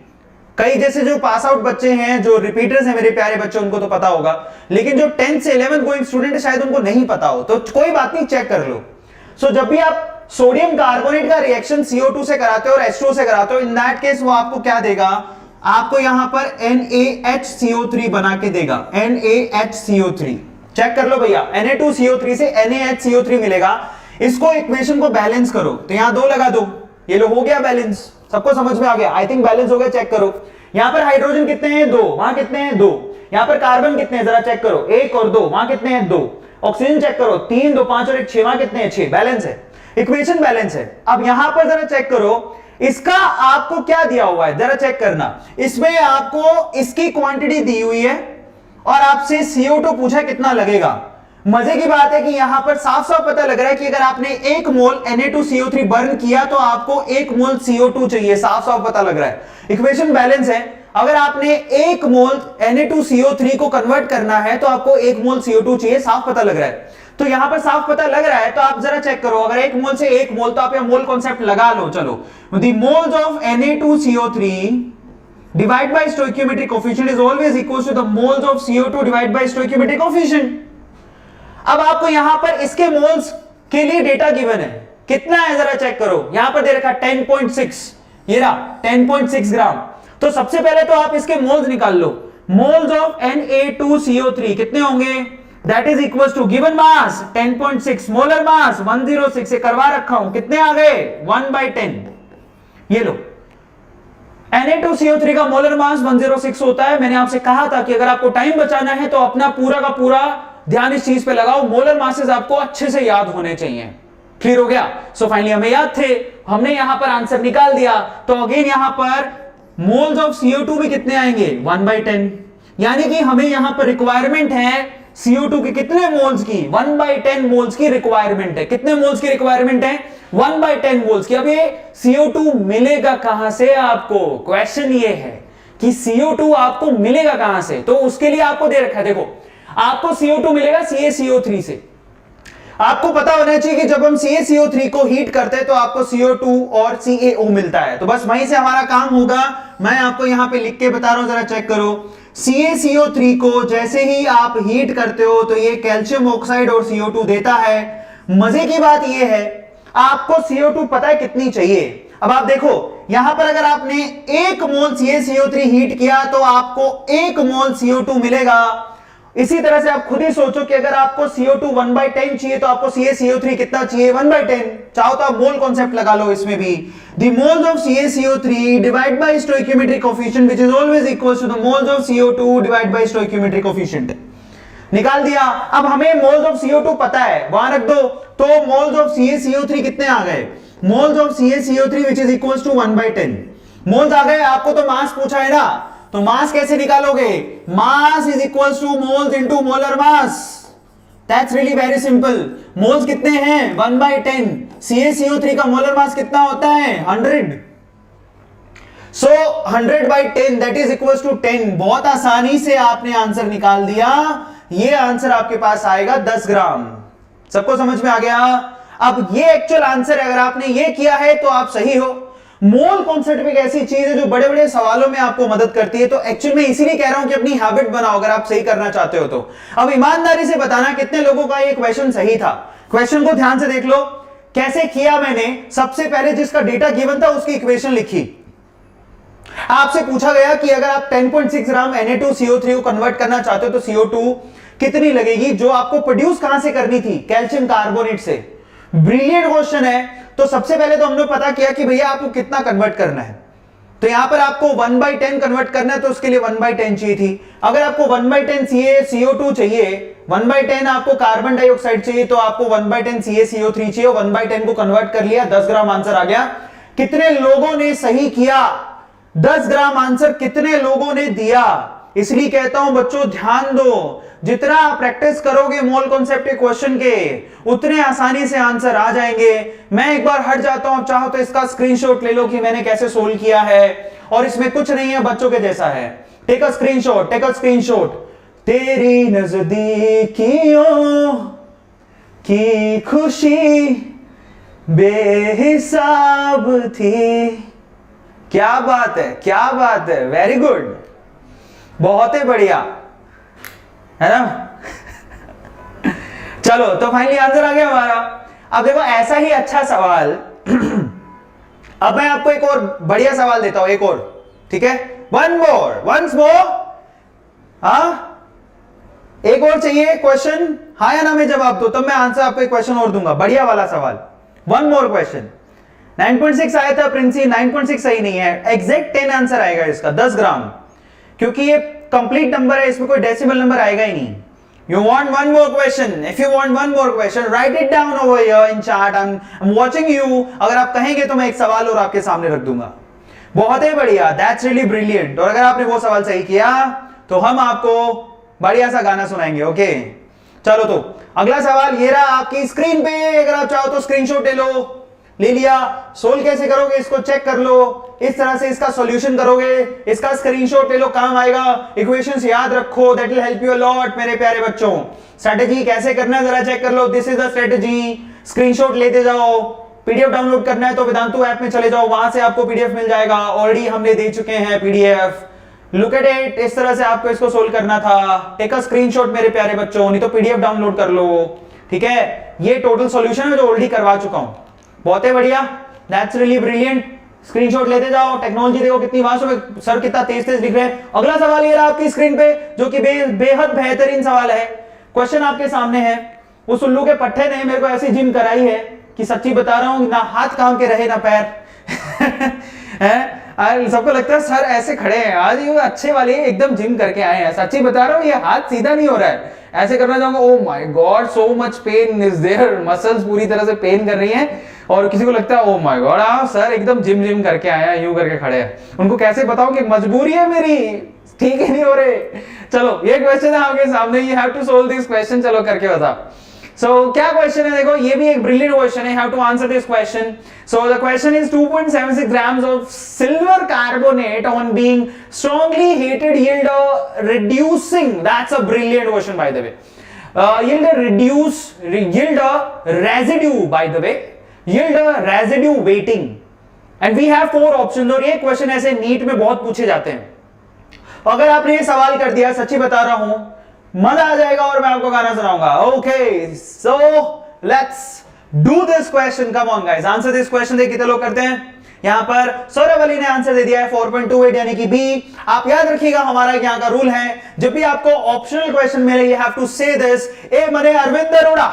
कई जैसे जो पास आउट बच्चे हैं, जो रिपीटर्स हैं मेरे प्यारे बच्चे, उनको तो पता होगा, लेकिन जो 10th से 11th गोइंग स्टूडेंट है शायद उनको नहीं पता हो, तो कोई बात नहीं, चेक कर लो। सो जब भी आप सोडियम कार्बोनेट का रिएक्शन CO2 से कराते हो और H2O से कराते हो, इन दैट केस वो आपको क्या देगा, आपको यहां पर NaHCO3 बना के देगा। NaHCO3 चेक कर लो भैया, Na2CO3 से NaHCO3 मिलेगा। इसको इक्वेशन को बैलेंस करो, तो यहां 2 लगा दो, ये लो हो गया बैलेंस। सबको समझ में आ गया, आई थिंक बैलेंस हो गया। चेक करो यहां पर हाइड्रोजन कितने हैं 2, वहां कितने हैं 2, यहां पर कार्बन कितने हैं जरा चेक करो 1 और 2, वहां कितने हैं 2, ऑक्सीजन चेक करो 3 2 5 और 1 6, वहां कितने हैं 6, बैलेंस है, इक्वेशन बैलेंस है। अब यहां पर जरा चेक करो इसका आपको क्या दिया हुआ है, जरा चेक करना। इसमें आपको इसकी क्वांटिटी दी हुई है और आपसे CO2 पूछा कितना लगेगा। मजे की बात है कि यहां पर साफ साफ पता लग रहा है कि अगर आपने 1 मोल Na2CO3 बर्न किया तो आपको 1 मोल CO2 चाहिए, साफ साफ पता लग रहा है। इक्वेशन बैलेंस है। अगर आपने 1 मोल Na2CO3 को कन्वर्ट करना है तो आपको 1 मोल CO2 चाहिए, साफ पता लग रहा है। तो यहां पर साफ पता लग रहा है, तो आप जरा चेक करो, अगर 1 मोल से 1 मोल, तो आप यहां मोल कॉन्सेप्ट लगा लो। चलो, the moles of Na2CO3 divide by stoichiometric coefficient is always equal to the moles of CO2 divide by stoichiometric coefficient. अब आपको यहां पर इसके मोल्स के लिए डेटा गिवन है, कितना है जरा चेक करो। यहां पर दे रखा 10.6, ये रहा 10.6 ग्राम। तो सबसे पहले तो आप इसके मोल्स निकाल लो। मोल्स ऑफ Na2CO3 कितने होंगे, that is equal to given mass 10.6, molar mass 106 से करवा रखा हूं, कितने आ गए 1/10। ये लो, Na2CO3 का मोलर मास 106 होता है। मैंने आपसे कहा था कि अगर आपको टाइम बचाना है तो अपना पूरा का पूरा ध्यान इस चीज पे लगाओ, मोलर मासेस आपको अच्छे से याद होने चाहिए। क्लियर हो गया। सो फाइनली हमें याद थे, हमने यहां पर आंसर निकाल दिया। तो अगेन यहां पर मोल्स ऑफ CO2 भी कितने आएंगे 1/10, यानी कि हमें यहां पर रिक्वायरमेंट है CO2 की कितने मोल्स की, 1/10 मोल्स की रिक्वायरमेंट है। कितने मोल्स की रिक्वायरमेंट है 1/10 मोल्स की। अब ये CO2 मिलेगा कहां से आपको, क्वेश्चन ये है कि CO2 आपको मिलेगा कहां से। तो उसके लिए आपको दे रखा है, देखो आपको CO2 मिलेगा CaCO3 से। आपको पता होना चाहिए कि जब हम CaCO3 को हीट करते हैं तो आपको CO2 और CaO मिलता है, तो बस वहीं से हमारा काम होगा। मैं आपको यहां पे लिख के बता रहा हूं, जरा चेक करो। CaCO3 को जैसे ही आप हीट करते हो तो ये कैल्शियम ऑक्साइड और CO2 देता है। मजे की बात ये है, आपको CO2 पता है कितनी चाहिए। अब आप देखो यहां पर अगर आपने 1 मोल CaCO3 हीट किया तो आपको 1 मोल CO2 मिलेगा। इसी तरह से आप खुद ही सोचो कि अगर आपको CO2 1/10 चाहिए तो आपको CaCO3 कितना चाहिए, 1/10। चाहो तो आप मोल कॉन्सेप्ट लगा लो इसमें भी। The moles of CaCO3 divide by stoichiometric coefficient which is always equals to the moles of CO2 divide by stoichiometric coefficient। निकाल दिया। अब हमें मोल्स ऑफ CO2 पता है, वहां रख दो। तो मोल्स ऑफ CaCO3 कितने आ गए, moles of CaCO3 which is equals to 1/10 moles आ गए। आपको तो मास पूछा है ना, तो मास कैसे निकालोगे, mass is equals two moles into molar mass. That's really very simple. Moles कितने हैं, 1/10। CaCO3 का मोलर मास कितना होता है, 100। सो 100/10 दैट इज इक्वल्स टू 10। बहुत आसानी से आपने आंसर निकाल दिया। ये आंसर आपके पास आएगा 10 ग्राम। सबको समझ में आ गया। अब ये एक्चुअल आंसर अगर आपने ये किया है तो आप सही हो। मोल कॉन्सेप्ट एक ऐसी चीज है जो बड़े बड़े सवालों में आपको मदद करती है, तो एक्चुअल में इसीलिए कह रहा हूं कि अपनी हैबिट बनाओ अगर आप सही करना चाहते हो तो। अब ईमानदारी से बताना कितने लोगों का ये क्वेश्चन सही था। क्वेश्चन को ध्यान से देख लो कैसे किया मैंने। सबसे पहले जिसका डेटा गिवन था उसकी इक्वेशन लिखी। आपसे पूछा गया कि अगर आप 10.6 ग्राम Na2CO3 को कन्वर्ट करना चाहते हो तो CO2 कितनी लगेगी, जो आपको प्रोड्यूस कहां से करनी थी, कैल्शियम कार्बोनेट से। ब्रिलियंट क्वेश्चन है। तो सबसे पहले तो हमने पता किया कि भैया आपको कितना कन्वर्ट करना है, तो यहां पर आपको 1/10 कन्वर्ट करना है, तो उसके लिए 1/10 चाहिए थी। अगर आपको 1/10 CO2 चाहिए, 1/10 आपको कार्बन डाइऑक्साइड चाहिए, तो आपको 1/10 CaCO3 चाहिए। 1/10 को कन्वर्ट कर लिया, 10 ग्राम आंसर आ गया। कितने लोगों ने सही किया, 10 ग्राम आंसर कितने लोगों ने दिया। इसलिए कहता हूं बच्चों ध्यान दो, जितना प्रैक्टिस करोगे मोल कॉन्सेप्ट के क्वेश्चन के, उतने आसानी से आंसर आ जाएंगे। मैं एक बार हट जाता हूं, चाहो तो इसका स्क्रीनशॉट ले लो कि मैंने कैसे सोल्व किया है, और इसमें कुछ नहीं है, बच्चों के जैसा है। Take a screenshot, take a screenshot. तेरी नजदीकियों की खुशी बेहिसाब थी। क्या बात है, क्या बात है, वेरी गुड, बहुत ही बढ़िया, है ना। चलो तो फाइनली आंसर आ गया हमारा। अब देखो ऐसा ही अच्छा सवाल अब मैं आपको एक और बढ़िया सवाल देता हूं, एक और, ठीक है। वंस मोर, हाँ एक और चाहिए क्वेश्चन, हाँ या ना में जवाब दो, तब मैं आंसर आपको एक क्वेश्चन और दूंगा, बढ़िया वाला सवाल। One more question. 9.6 आया था प्रिंसी, 9.6 सही नहीं है, एग्जैक्ट 10 आंसर आएगा इसका, 10 ग्राम, क्योंकि ये कंप्लीट नंबर है, इसमें कोई डेसिमल नंबर आएगा ही नहीं। You want one more question? If you want one more question, write it down over here in chat. I'm watching you. अगर आप कहेंगे तो मैं एक सवाल और आपके सामने रख दूंगा। बहुत ही बढ़िया, that's really brilliant। और अगर आपने वो सवाल सही किया तो हम आपको बढ़िया सा गाना सुनाएंगे, ओके। चलो तो अगला सवाल ये रहा आपकी स्क्रीन पे, अगर आप चाहो तो स्क्रीनशॉट ले लो। ले लिया, सोल्व कैसे करोगे इसको चेक कर लो, इस तरह से इसका सॉल्यूशन करोगे, इसका स्क्रीनशॉट ले लो, काम आएगा। इक्वेशंस याद रखो, that will help you a lot मेरे प्यारे बच्चों। स्ट्रेटजी कैसे करना है जरा चेक कर लो, this is the strategy. Screenshot लेते जाओ, पीडीएफ डाउनलोड करना है तो वेदांतु ऐप में चले जाओ, वहां से आपको पीडीएफ मिल जाएगा, ऑलरेडी हमने दे चुके हैं पीडीएफ। लुक एट इट, इस तरह से आपको इसको सोल्व करना था। टेक अ स्क्रीनशॉट मेरे प्यारे बच्चों, नहीं तो पीडीएफ डाउनलोड कर लो, ठीक है। ये टोटल सॉल्यूशन है जो ऑलरेडी करवा चुका हूं, बहुत ही बढ़िया, दैट्स रियली ब्रिलियंट। स्क्रीनशॉट लेते जाओ, टेक्नोलॉजी देखो कितनी वास्ट है, सर कितना तेज तेज लिख रहे हैं। अगला सवाल ये रहा आपकी स्क्रीन पे, जो कि बेहद बेहतरीन सवाल है। क्वेश्चन आपके सामने है, उस उल्लू के पट्टे ने मेरे को ऐसी जिम कराई है कि सच्ची बता रहा हूं, ना हाथ काम के रहे ना पैर है। सबको लगता है सर ऐसे खड़े हैं, आज ये अच्छे वाले एकदम जिम करके आए हैं। सच्ची बता रहा हूं, ये हाथ सीधा नहीं हो रहा है, ऐसे करना चाहूंगा, oh my god so much pain is there, muscles पूरी तरह से पेन कर रही हैं, और किसी को लगता है ओ माय गॉड हाँ सर एकदम जिम करके आया है, यूं करके खड़े हैं। उनको कैसे बताऊं कि मजबूरी है मेरी, ठीक है नहीं हो रहे। चलो ये क्वेश्चन है आपके सामने, you have to solve this question, चलो करके बता। So क्या क्वेश्चन है देखो, ये भी एक ब्रिलियंट क्वेश्चन है, have to answer this question. So the question is 2.76 grams of silver carbonate on being strongly heated yield a reducing, that's a brilliant question by the way, yield a reduce yield a residue by the way, yield a residue weighting and we have 4 options। और ये question ऐसे NEET में बहुत पूछे जाते हैं। अगर आपने ये सवाल कर दिया, सच्ची बता रहा हूं, मजा आ जाएगा और मैं आपको गाना सुनाऊंगा। Okay, so let's do this question, come on guys, answer this question. देखिए कितने लोग करते हैं। यहां पर सौरभ अली ने आंसर दे दिया है 4.28 यानी कि बी। आप याद रखिएगा हमारा यहां का रूल है, जब भी आपको ऑप्शनल क्वेश्चन मिले यू हैव टू से दिस। ए मने अरविंद अरोड़ा,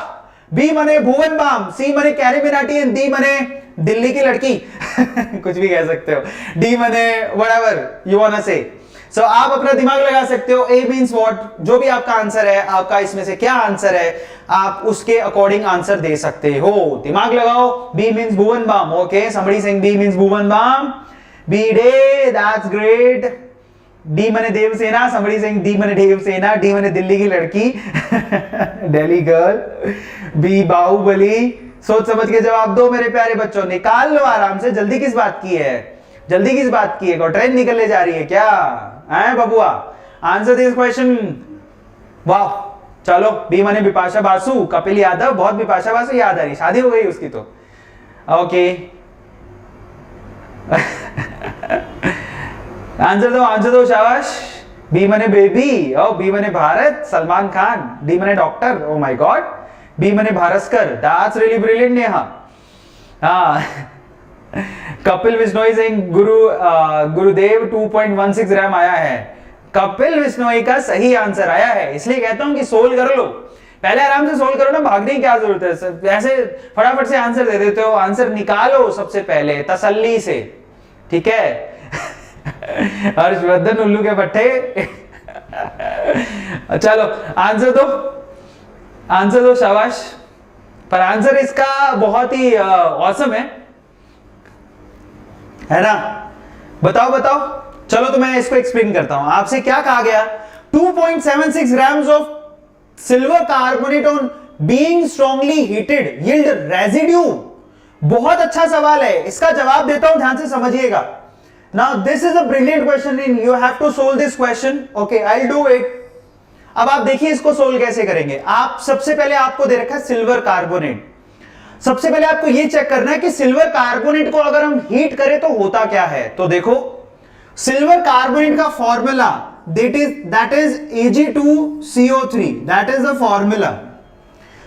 बी मने भुवन बाम, सी मने कैरी मिनाटी एंड डी मने दिल्ली की लड़की कुछ भी कह सकते हो, डी मने व्हाटएवर यू वांट टू से। सो आप अपना दिमाग लगा सकते हो। ए मींस व्हाट, जो भी आपका आंसर है, आपका इसमें से क्या आंसर है, आप उसके अकॉर्डिंग आंसर दे सकते हो। दिमाग लगाओ। B means Bhuvan Bam, okay, somebody saying B means Bhuvan Bam, B day, that's great. D मने देवसेना, somebody saying डी मने देवसेना, डी मने दिल्ली की लड़की दिल्ली गर्ल। बी बाहुबली। सोच समझ के जवाब दो मेरे प्यारे बच्चों, निकाल लो आराम से। जल्दी किस बात की है, जल्दी किस बात की है? ट्रेन निकलने जा रही है क्या है बबुआ? Answer this question. वाह, चलो। बी माने बिपाशा बासु, कपिल यादव, बहुत बिपाशा बासु याद आ रही, शादी हो गई उसकी तो। ओके आंसर दो शाबाश। बी माने बेबी, ओ बी माने भारत, सलमान खान। डी माने doctor, oh my god. B माने Bhaskar, that's really brilliant Neha. हाँ कपिल विश्नोई सिंह, गुरुदेव 2.16 ग्राम आया है। कपिल विश्नोई का सही आंसर आया है, इसलिए कहता हूं कि सोल्व कर लो। पहले आराम से सोल्व करो ना, भागने की क्या जरूरत है? ऐसे फटाफट से आंसर दे देते हो। आंसर निकालो सबसे पहले तसल्ली से, ठीक है हर्षवर्धन उल्लू के पट्टे चलो आंसर दो शाबाश। पर आंसर इसका बहुत ही औसम है ना? बताओ। चलो तो मैं इसको एक्सप्लेन करता हूं। आपसे क्या कहा गया? 2.76 grams of silver carbonate on being strongly heated yield residue. बहुत अच्छा सवाल है, इसका जवाब देता हूं, ध्यान से समझिएगा। Now this is a brilliant question in you have to solve this question. Okay, I will do it. अब आप देखिए इसको सोल्व कैसे करेंगे। आप सबसे पहले आपको दे रखा है सिल्वर कार्बोनेट। सबसे पहले आपको यह चेक करना है कि सिल्वर कार्बोनेट को अगर हम हीट करें तो होता क्या है। तो देखो, सिल्वर कार्बोनेट का formula that is Ag2CO3, that is the formula.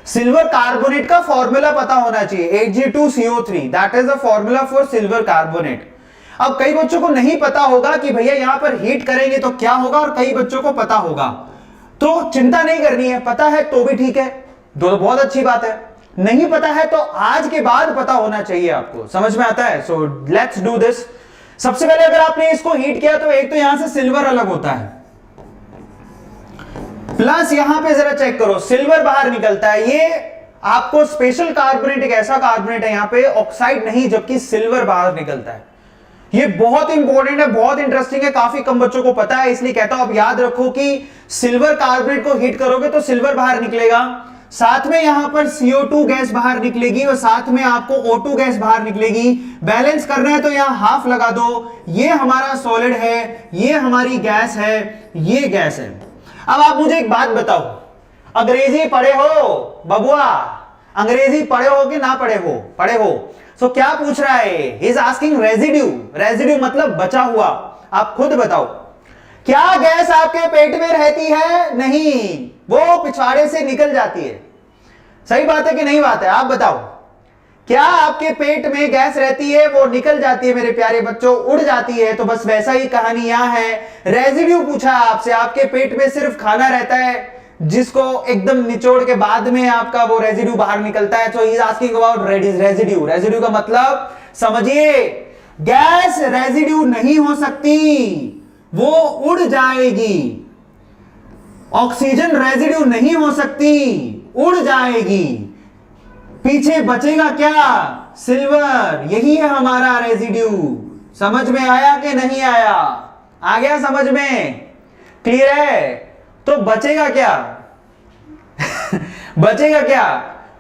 Silver carbonate का फॉर्मूला पता होना चाहिए, Ag2CO3, that is the formula for silver carbonate. अब कई बच्चों को नहीं पता होगा कि भैया यहां पर हीट करेंगे तो क्या होगा, और कई बच्चों को पता होगा। तो चिंता नहीं करनी है, पता है तो भी ठीक है, तो बहुत अच्छी बात है। नहीं पता है तो आज के बाद पता होना चाहिए आपको। समझ में आता है? So let's do this. सबसे पहले अगर आपने इसको हीट किया तो एक तो यहां से सिल्वर अलग होता है, प्लस यहां पे जरा चेक करो सिल्वर बाहर निकलता है। ये आपको स्पेशल कार्बोनेट, एक ऐसा कार्बोनेट है यहां पे ऑक्साइड नहीं, जबकि सिल्वर बाहर निकलता है। ये बहुत इंपॉर्टेंट है, बहुत इंटरेस्टिंग है, काफी कम बच्चों को पता है, इसलिए कहता हूं आप याद रखो कि सिल्वर कार्बोनेट को हीट करोगे तो सिल्वर बाहर निकलेगा, साथ में यहां पर CO2 गैस बाहर निकलेगी और साथ में आपको O2 गैस बाहर निकलेगी। बैलेंस करना है तो यहां हाफ लगा दो। ये हमारा सॉलिड है, ये हमारी गैस है, ये गैस है। अब आप मुझे एक बात बताओ, अंग्रेजी पढ़े हो बबुआ? अंग्रेजी पढ़े हो कि ना पढ़े हो? पढ़े हो। सो क्या पूछ रहा है? He is asking residue. Residue मतलब बचा हुआ। आप खुद बताओ, क्या गैस आपके पेट में रहती है? नहीं, वो पिछवाड़े से निकल जाती है। सही बात है कि नहीं बात है? आप बताओ, क्या आपके पेट में गैस रहती है? वो निकल जाती है मेरे प्यारे बच्चों, उड़ जाती है। तो बस वैसा ही कहानी यहां है। रेजिड्यू पूछा आपसे, आपके पेट में सिर्फ खाना रहता है जिसको एकदम निचोड़ के बाद में आपका वो रेजिड्यू बाहर निकलता है। तो he is asking about residue. Residue का मतलब समझिए, गैस रेजिड्यू नहीं हो सकती, वो उड़ जाएगी। ऑक्सीजन रेजिड्यू नहीं हो सकती, उड़ जाएगी। पीछे बचेगा क्या? सिल्वर। यही है हमारा रेजिड्यू। समझ में आया कि नहीं आया? आ गया समझ में? क्लियर है? तो बचेगा क्या? बचेगा क्या?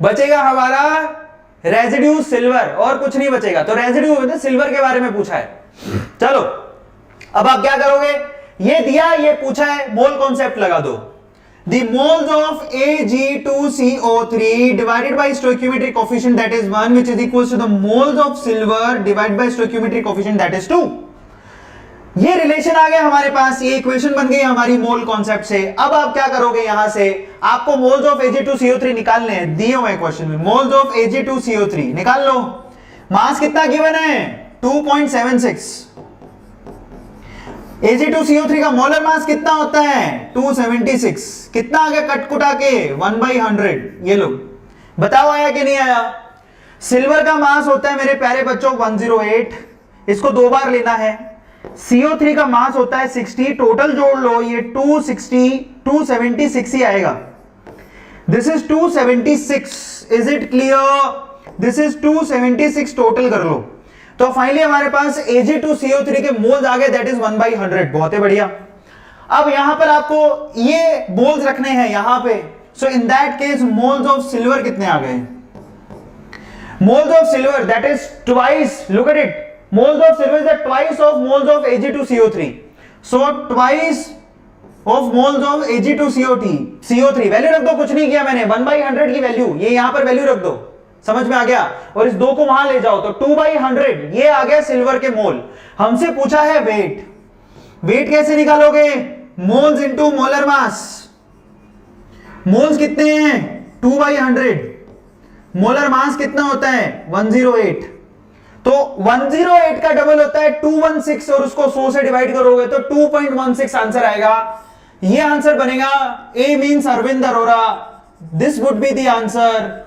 बचेगा हमारा रेजिड्यू सिल्वर, और कुछ नहीं बचेगा। तो रेजिड्यू मतलब सिल्वर के बारे में पूछा है। चलो अब आप क्या करोगे? ये दिया, ये पूछा है, मोल कॉन्सेप्ट लगा दो। The moles of Ag2CO3 divided by stoichiometric coefficient that is 1 which is equals to the moles of silver divided by stoichiometric coefficient that is 2. ये रिलेशन आ गया हमारे पास, ये इक्वेशन बन गई हमारी मोल कॉन्सेप्ट से। अब आप क्या करोगे, यहां से आपको मोल्स ऑफ Ag2CO3 निकालने हैं, दिए हुए क्वेश्चन में मोल्स ऑफ Ag2CO3 निकाल लो। मास कितना गिवन है 2.76। Ag2CO3 का मोलर मास कितना होता है 276। कितना आ गया कट कुटा के 1/100। ये लो बताओ आया कि नहीं आया। सिल्वर का मास होता है मेरे प्यारे बच्चों 108, इसको दो बार लेना है। CO3 का मास होता है 60, टोटल जोड़ लो ये 276 ही आएगा। This is 276, is it clear? This is 276 total कर लो। तो फाइनली हमारे पास Ag2CO3 के मोल्स आ गए, दैट इज 1/100। बहुत ही बढ़िया। अब यहां पर आपको ये मोल्स रखने हैं यहां पे। So in that case moles of silver कितने आ गए? Moles of silver that is twice, look at it, moles of silver is the twice of moles of Ag2CO3. So twice of moles of Ag2CO3 value रख दो, कुछ नहीं किया मैंने, 1/100 की वैल्यू, ये यहां पर वैल्यू रख दो, समझ में आ गया। और इस दो को वहां ले जाओ तो 2/100 ये आ गया सिल्वर के मोल। हमसे पूछा है वेट, वेट कैसे निकालोगे? Moles into molar mass. Moles कितने हैं 2/100, मोलर मास कितना होता है 108, तो 108 का डबल होता है 216 और उसको 100 से डिवाइड करोगे तो 2.16 आंसर आएगा। ये आंसर बनेगा। A means Arvind Arora, this would be the answer,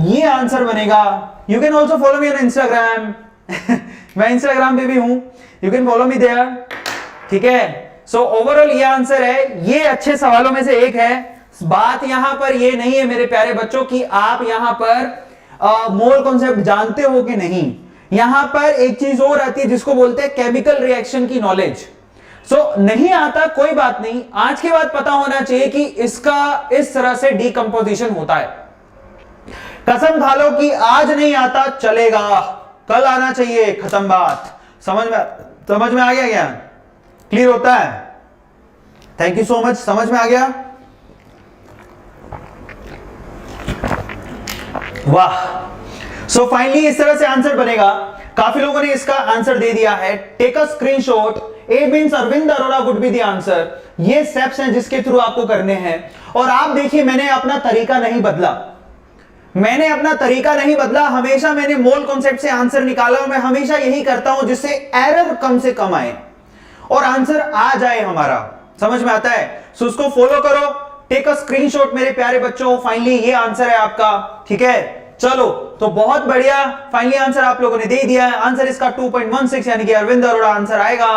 ये आंसर बनेगा। You can also follow me on Instagram मैं इंस्टाग्राम पे भी हूं, you can follow me there, ठीक है। सो ओवरऑल ये आंसर है, ये अच्छे सवालों में से एक है। बात यहां पर ये नहीं है मेरे प्यारे बच्चों कि आप यहां पर मोल कॉन्सेप्ट जानते हो कि नहीं। यहां पर एक चीज और आती है जिसको बोलते हैं केमिकल रिएक्शन की नॉलेज। सो नहीं आता कोई बात नहीं, आज के बाद पता होना चाहिए कि इसका इस तरह से डीकंपोजिशन होता है। कसम खा लो कि आज नहीं आता चलेगा, कल आना चाहिए, खत्म बात। समझ में आ गया क्या? क्लियर होता है? थैंक यू सो मच, समझ में आ गया? वाह। सो फाइनली इस तरह से आंसर बनेगा। काफी लोगों ने इसका आंसर दे दिया है। Take a screenshot, A means Arvind Arora would be the answer. ये स्टेप्स हैं जिसके थ्रू आपको करने हैं। और आप देखिए मैंने अपना तरीका नहीं बदला, मैंने अपना तरीका नहीं बदला, हमेशा मैंने मोल कॉन्सेप्ट से आंसर निकाला और मैं हमेशा यही करता हूं जिससे एरर कम से कम आए और आंसर आ जाए हमारा। समझ में आता है? सो उसको फॉलो करो, टेक अ स्क्रीनशॉट मेरे प्यारे बच्चों। फाइनली ये आंसर है आपका, ठीक है। चलो तो बहुत बढ़िया, फाइनली आंसर आप लोगों ने दे दिया है। आंसर इसका 2.16 यानी कि अरविंद अरोड़ा आंसर आएगा।